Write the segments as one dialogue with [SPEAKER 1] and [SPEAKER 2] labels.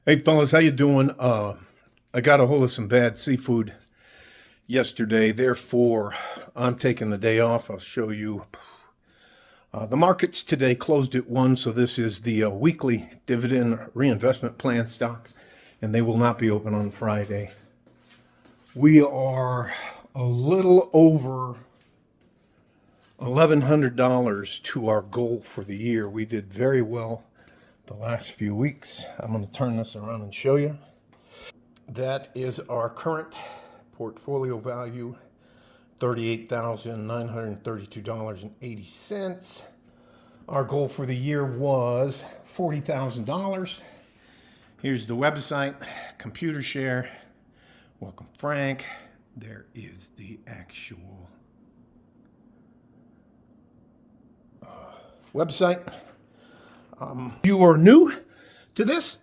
[SPEAKER 1] Hey fellas, how you doing? I got a hold of some bad seafood yesterday. Therefore, I'm taking the day off. I'll show you. The markets today closed at 1, so this is the weekly dividend reinvestment plan stocks, and they will not be open on Friday. We are a little over $1,100 to our goal for the year. We did very well the last few weeks. I'm going to turn this around and show you. That is our current portfolio value, $38,932.80. Our goal for the year was $40,000. Here's the website, Computershare. Welcome, Frank. There is the actual website. You are new to this.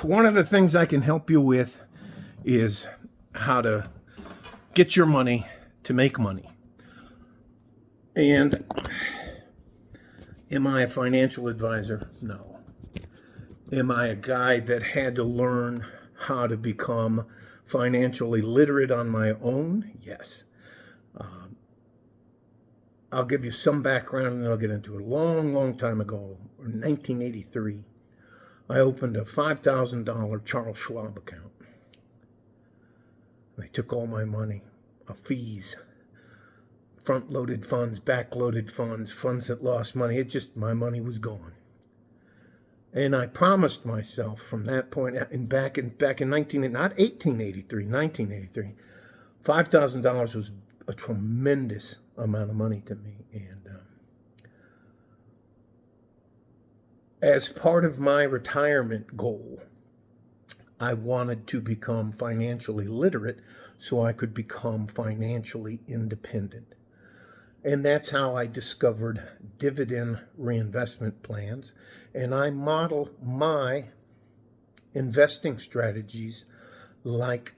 [SPEAKER 1] One of the things I can help you with is how to get your money to make money. And am I a financial advisor? No. Am I a guy that had to learn how to become financially literate on my own? Yes. I'll give you some background and then I'll get into it. A long time ago, in 1983, I opened a $5,000 Charles Schwab account. They took all my money, fees, front-loaded funds, back-loaded funds, funds that lost money. My money was gone. And I promised myself from that point, and back in 1983, $5,000 was a tremendous amount of money to me. And as part of my retirement goal, I wanted to become financially literate so I could become financially independent. And that's how I discovered dividend reinvestment plans. And I model my investing strategies like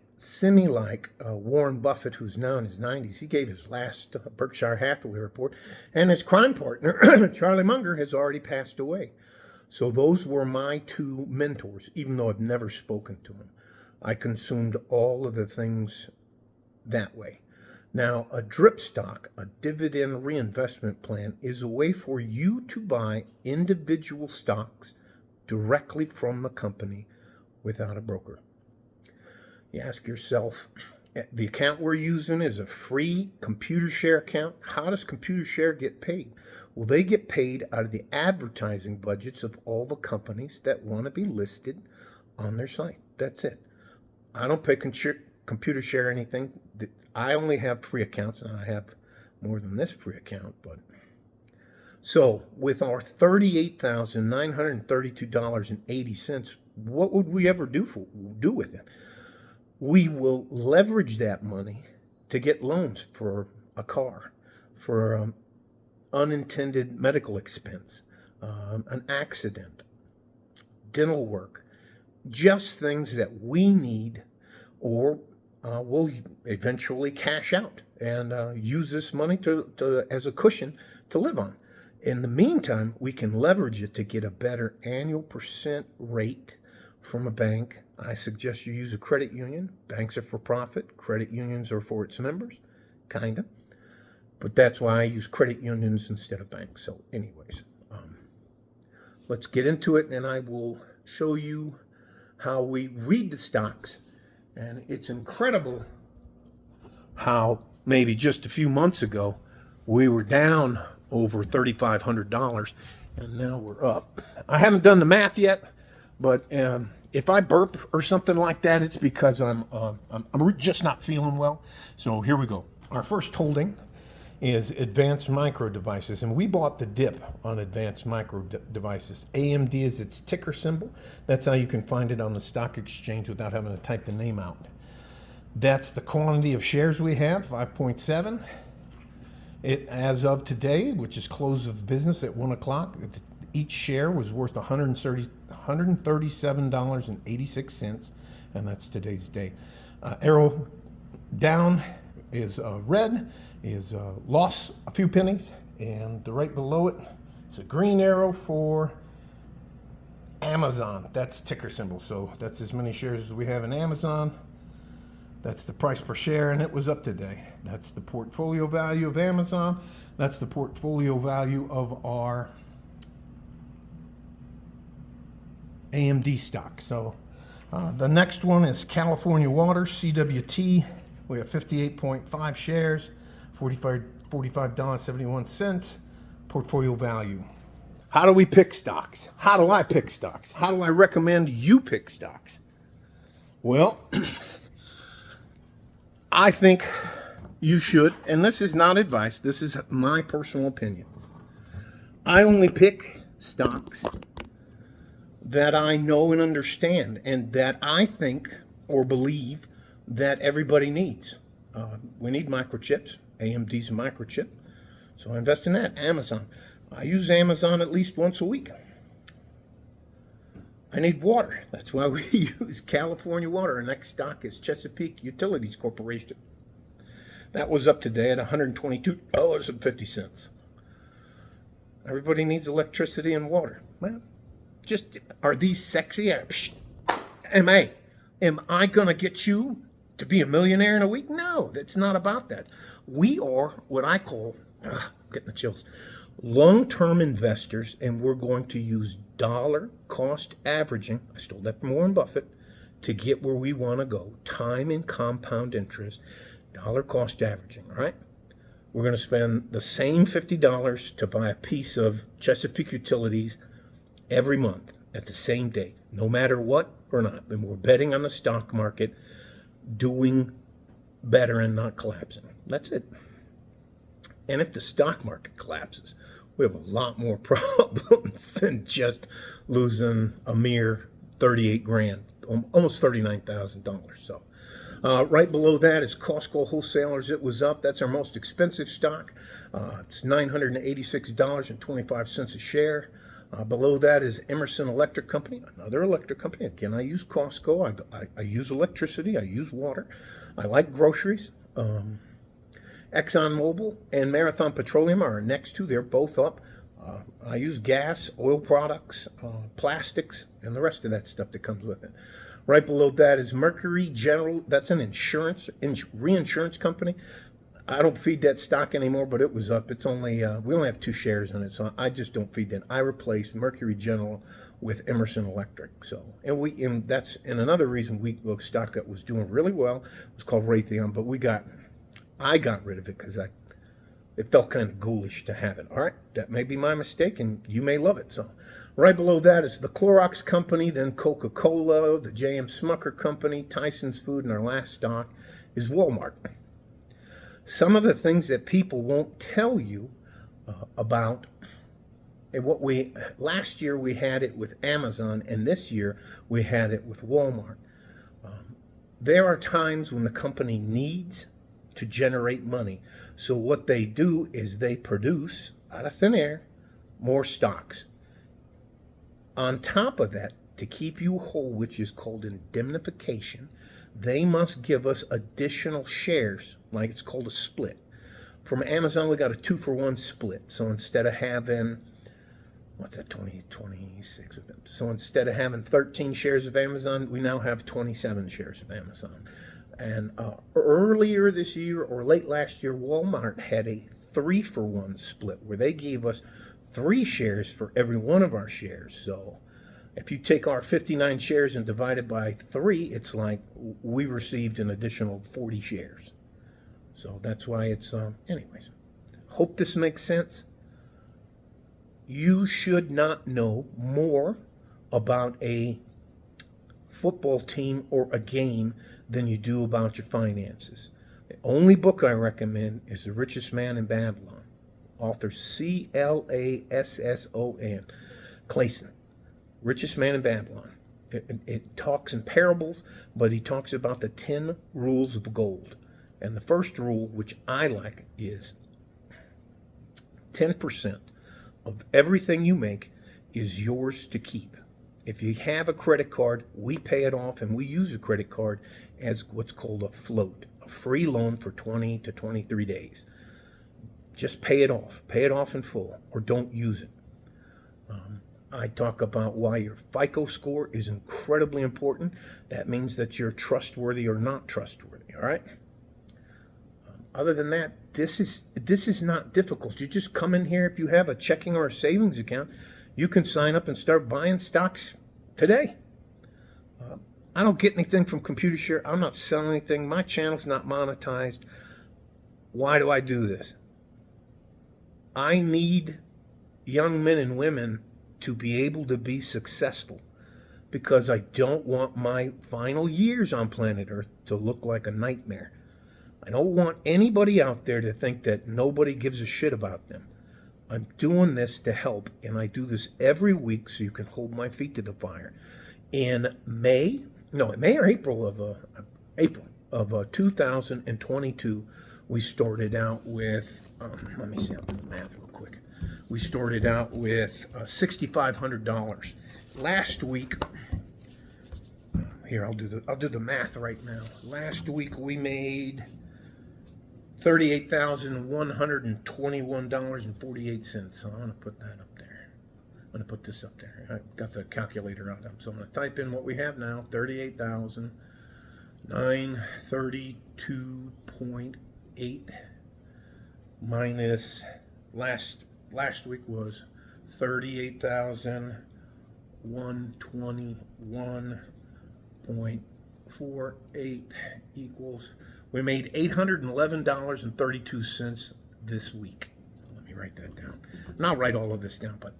[SPEAKER 1] Warren Buffett, who's now in his 90s. He gave his last Berkshire Hathaway report, and his crime partner, Charlie Munger, has already passed away. So those were my two mentors, even though I've never spoken to them. I consumed all of the things that way. Now, a DRIP stock, a dividend reinvestment plan, is a way for you to buy individual stocks directly from the company without a broker. You ask yourself, the account we're using is a free Computershare account. How does Computershare get paid? Well, they get paid out of the advertising budgets of all the companies that want to be listed on their site. That's it. I don't pay Computershare anything. I only have free accounts, and I have more than this free account. So with our $38,932.80, what would we ever do with it? We will leverage that money to get loans for a car, for unintended medical expense, an accident, dental work, just things that we need, or we'll eventually cash out and use this money as a cushion to live on. In the meantime, we can leverage it to get a better annual percent rate from a bank. I suggest you use a credit union. Banks are for profit. Credit unions are for its members, kind of. But that's why I use credit unions instead of banks. So anyways, let's get into it, and I will show you how we read the stocks. And it's incredible how maybe just a few months ago we were down over $3,500, and now we're up. I haven't done the math yet, but if I burp or something like that, it's because I'm just not feeling well. So here we go. Our first holding is Advanced Micro Devices, and we bought the dip on Advanced Micro Devices. AMD is its ticker symbol. That's how you can find it on the stock exchange without having to type the name out. That's the quantity of shares we have, 5.7. It, as of today, which is close of business at 1 o'clock, each share was worth $137.86, and that's today's date. Arrow down is red, is lost a few pennies, and right below it is a green arrow for Amazon. That's ticker symbol. So that's as many shares as we have in Amazon. That's the price per share, and it was up today. That's the portfolio value of Amazon. That's the portfolio value of our AMD stock. So the next one is California Water, CWT. We have 58.5 shares, $45.71 portfolio value. How do we pick stocks? How do I pick stocks? How do I recommend you pick stocks? Well, I think you should, and this is not advice, this is my personal opinion. I only pick stocks that I know and understand and that I think or believe that everybody needs. We need microchips. AMD's a microchip. So I invest in that. Amazon. I use Amazon at least once a week. I need water. That's why we use California Water. Our next stock is Chesapeake Utilities Corporation. That was up today at $122.50. Everybody needs electricity and water. Well, just, are these sexy? Am I going to get you to be a millionaire in a week? No, that's not about that. We are what I call, getting the chills, long-term investors, and we're going to use dollar cost averaging, I stole that from Warren Buffett, to get where we want to go. Time and compound interest, dollar cost averaging, all right? We're going to spend the same $50 to buy a piece of Chesapeake Utilities every month at the same day, no matter what or not. And we're betting on the stock market doing better and not collapsing. That's it. And if the stock market collapses, we have a lot more problems than just losing a mere 38 grand, almost $39,000. So right below that is Costco Wholesalers. It was up. That's our most expensive stock. It's $986.25 a share. Below that is Emerson Electric Company, another electric company. Again, I use Costco. I use electricity. I use water. I like groceries. ExxonMobil and Marathon Petroleum are our next two. They're both up. I use gas, oil products, plastics, and the rest of that stuff that comes with it. Right below that is Mercury General. That's an reinsurance company. I don't feed that stock anymore, but it was up. It's only we only have 2 shares in it, so I just don't feed that. I replaced Mercury General with Emerson Electric. So, and that's another reason a stock that was doing really well was called Raytheon, but I got rid of it because it felt kind of ghoulish to have it. All right, that may be my mistake, and you may love it. So, right below that is the Clorox Company, then Coca-Cola, the J.M. Smucker Company, Tyson's Food, and our last stock is Walmart. Some of the things that people won't tell you about, and last year we had it with Amazon, and this year we had it with Walmart. There are times when the company needs to generate money. So what they do is they produce, out of thin air, more stocks. On top of that, to keep you whole, which is called indemnification, they must give us additional shares, like it's called a split. From Amazon, we got a 2-for-1 split. So instead of having, 26. So instead of having 13 shares of Amazon, we now have 27 shares of Amazon. And earlier this year or late last year, Walmart had a 3-for-1 split where they gave us 3 shares for every one of our shares. So if you take our 59 shares and divide it by 3, it's like we received an additional 40 shares. So that's why it's, anyways. Hope this makes sense. You should not know more about a football team or a game than you do about your finances. The only book I recommend is The Richest Man in Babylon. Author Classon. Clayson. Richest Man in Babylon. It talks in parables, but he talks about the 10 rules of gold. And the first rule, which I like, is 10% of everything you make is yours to keep. If you have a credit card, we pay it off, and we use a credit card as what's called a float, a free loan for 20 to 23 days. Just pay it off in full, or don't use it. I talk about why your FICO score is incredibly important. That means that you're trustworthy or not trustworthy, all right? Other than that, this is not difficult. You just come in here. If you have a checking or a savings account, you can sign up and start buying stocks today. I don't get anything from ComputerShare. I'm not selling anything. My channel's not monetized. Why do I do this? I need young men and women to be able to be successful, because I don't want my final years on planet Earth to look like a nightmare. I don't want anybody out there to think that nobody gives a shit about them. I'm doing this to help, and I do this every week so you can hold my feet to the fire. In May or April of 2022, we started out with, let me see, I'll do the math real quick. We started out with $6,500. Last week, here I'll do the math right now. Last week we made $38,121.48. So I'm gonna put that up there. I'm gonna put this up there. I got the calculator out, so I'm gonna type in what we have now: 38,932.8 minus last week was 38,121.48 equals, we made $811.32 this week. Let me write that down. And I'll write all of this down, but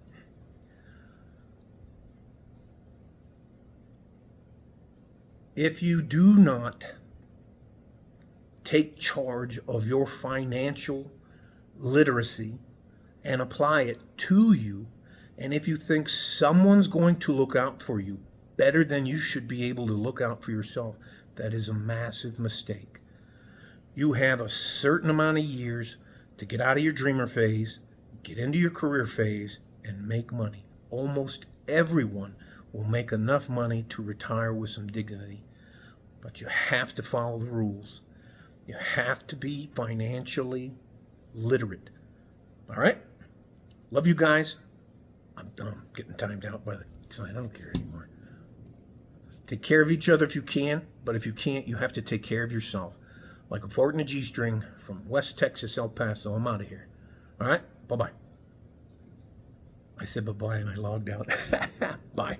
[SPEAKER 1] if you do not take charge of your financial literacy and apply it to you, and if you think someone's going to look out for you better than you should be able to look out for yourself, that is a massive mistake. You have a certain amount of years to get out of your dreamer phase, get into your career phase, and make money. Almost everyone will make enough money to retire with some dignity, but you have to follow the rules. You have to be financially literate. All right? Love you guys. I'm done. I'm getting timed out by the sign. I don't care anymore. Take care of each other if you can, but if you can't, you have to take care of yourself. Like a fart in a G-string from West Texas, El Paso. I'm out of here. All right? Bye-bye. I said bye-bye and I logged out. Bye.